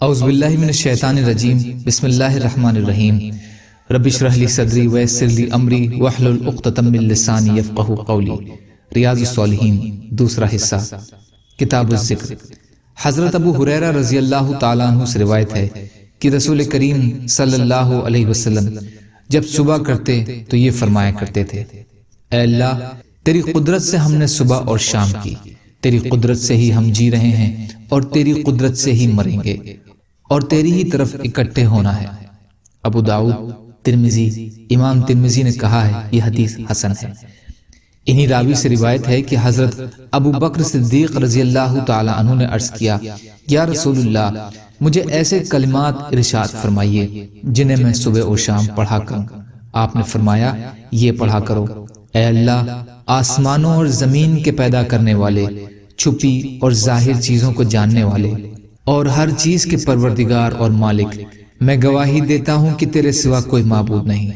اعوذ باللہ من الشیطان الرجیم بسم اللہ الرحمن الرحیم رب اشرح لی صدری ویسر لی امری واحلل عقدۃ من لسانی یفقہوا قولی۔ ریاض الصالحین دوسرا حصہ، کتاب الذکر۔ حضرت ابو ہریرہ رضی اللہ تعالیٰ عنہ سے روایت ہے کہ رسول کریم صلی اللہ علیہ وسلم جب صبح کرتے تو یہ فرمایا کرتے تھے: اے اللہ، تیری قدرت سے ہم نے صبح اور شام کی، تیری قدرت سے ہی ہم جی رہے ہیں اور تیری قدرت سے ہی مریں گے اور تیری ہی طرف اکٹھے ہونا ہے۔ ابو داؤد، ترمذی، امام ترمذی نے کہا ہے یہ حدیث حسن ہے۔ انہی راوی سے روایت ہے کہ حضرت ابو بکر صدیق رضی اللہ تعالی عنہ نے عرض کیا: یا رسول اللہ، مجھے ایسے کلمات ارشاد فرمائیے جنہیں میں صبح و شام پڑھا کروں۔ آپ نے فرمایا یہ پڑھا کرو: اے اللہ، آسمانوں اور زمین کے پیدا کرنے والے، چھپی اور ظاہر چیزوں کو جاننے والے اور ہر چیز کے پروردگار اور مالک، میں گواہی دیتا ہوں کہ تیرے سوا کوئی معبود نہیں۔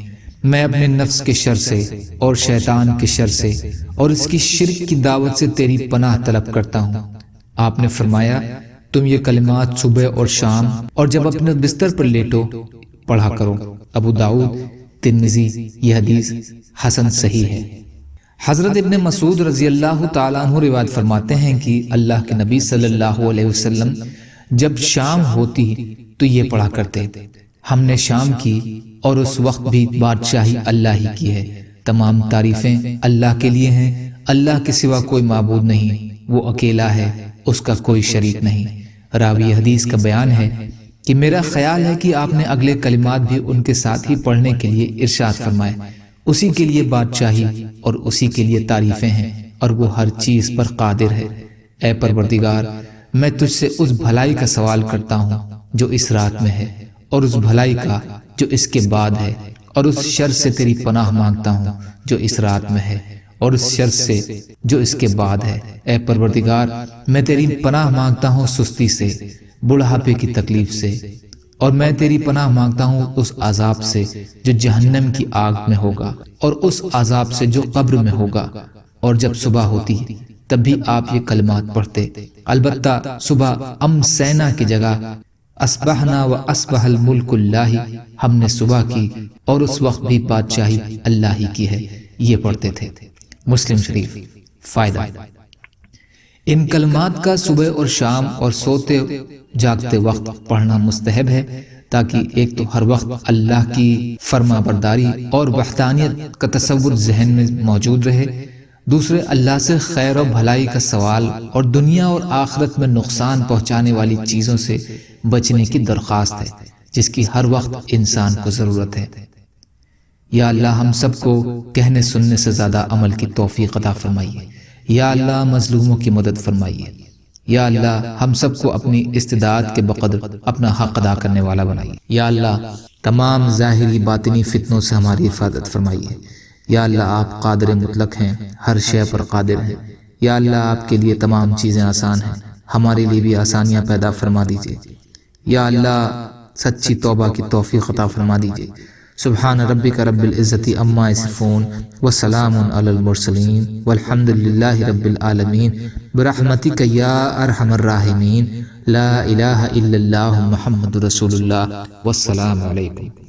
میں اپنے نفس کے شر سے اور شیطان کے شر سے اور اس کی شرک کی دعوت سے تیری پناہ طلب کرتا ہوں۔ آپ نے فرمایا تم یہ کلمات صبح اور شام اور جب اپنے بستر پر لیٹو پڑھا کرو۔ ابو داؤد، ترمذی، یہ حدیث حسن صحیح ہے۔ حضرت ابن مسعود رضی اللہ تعالیٰ عنہ روایت فرماتے ہیں کہ اللہ کے نبی صلی اللہ علیہ وسلم جب شام ہوتی تو یہ پڑھا کرتے: ہم نے شام کی اور اس وقت بھی بادشاہی اللہ ہی کی ہے، تمام تعریفیں اللہ کے لیے ہیں، اللہ کے سوا کوئی معبود نہیں، وہ اکیلا ہے، اس کا کوئی شریک نہیں۔ راوی حدیث کا بیان ہے کہ میرا خیال ہے کہ آپ نے اگلے کلمات بھی ان کے ساتھ ہی پڑھنے کے لیے ارشاد فرمائے: اسی کے لیے بادشاہی اور اسی کے لیے تعریفیں ہیں اور وہ ہر چیز پر قادر ہے۔ اے پروردگار، میں تجھ سے اس بھلائی کا سوال کرتا ہوں جو اس رات میں ہے اور اس بھلائی کا جو اس کے بعد ہے، اور اس شر سے تیری پناہ مانگتا ہوں جو اس رات میں ہے اور اس شر سے جو اس کے بعد ہے۔ اے پروردگار، میں تیری پناہ مانگتا ہوں سستی سے، بڑھاپے کی تکلیف سے، اور میں تیری پناہ مانگتا ہوں اس عذاب سے جو جہنم کی آگ میں ہوگا اور اس عذاب سے جو قبر میں ہوگا۔ اور جب صبح ہوتی تب بھی آپ یہ کلمات پڑھتے، البتہ صبح امسینا کی جگہ اصبحنا و اصبح الملک اللہ، ہم نے صبح کی اور اس وقت بھی بادشاہی اللہ ہی کی ہے، یہ پڑھتے تھے۔ مسلم شریف۔ فائدہ: ان کلمات کا صبح اور شام اور سوتے جاگتے وقت پڑھنا مستحب ہے، تاکہ ایک تو ہر وقت اللہ کی فرما برداری اور وحدانیت کا تصور ذہن میں موجود رہے، دوسرے اللہ سے خیر و بھلائی کا سوال اور دنیا اور آخرت میں نقصان پہنچانے والی چیزوں سے بچنے کی درخواست ہے جس کی ہر وقت انسان کو ضرورت ہے۔ یا اللہ، ہم سب کو کہنے سننے سے زیادہ عمل کی توفیق عطا فرمائیے۔ یا اللہ، مظلوموں کی مدد فرمائیے۔ یا اللہ، ہم سب کو اپنی استعداد کے بقدر اپنا حق ادا کرنے والا بنائیے۔ یا اللہ، تمام ظاہری باطنی فتنوں سے ہماری حفاظت فرمائیے۔ یا اللہ، آپ قادر مطلق ہیں، ہر شے پر قادر ہیں۔ یا اللہ، آپ کے لیے تمام چیزیں آسان ہیں، ہمارے لیے بھی آسانیاں پیدا فرما دیجیے۔ یا اللہ، سچی توبہ کی توفیق عطا فرما دیجیے۔ سبحان ربک رب العزت عما یصفون وسلام علی المرسلین والحمد للہ رب العالمین برحمتک یا ارحم الراحمین لا الہ الا اللہ محمد رسول اللہ والسلام علیکم۔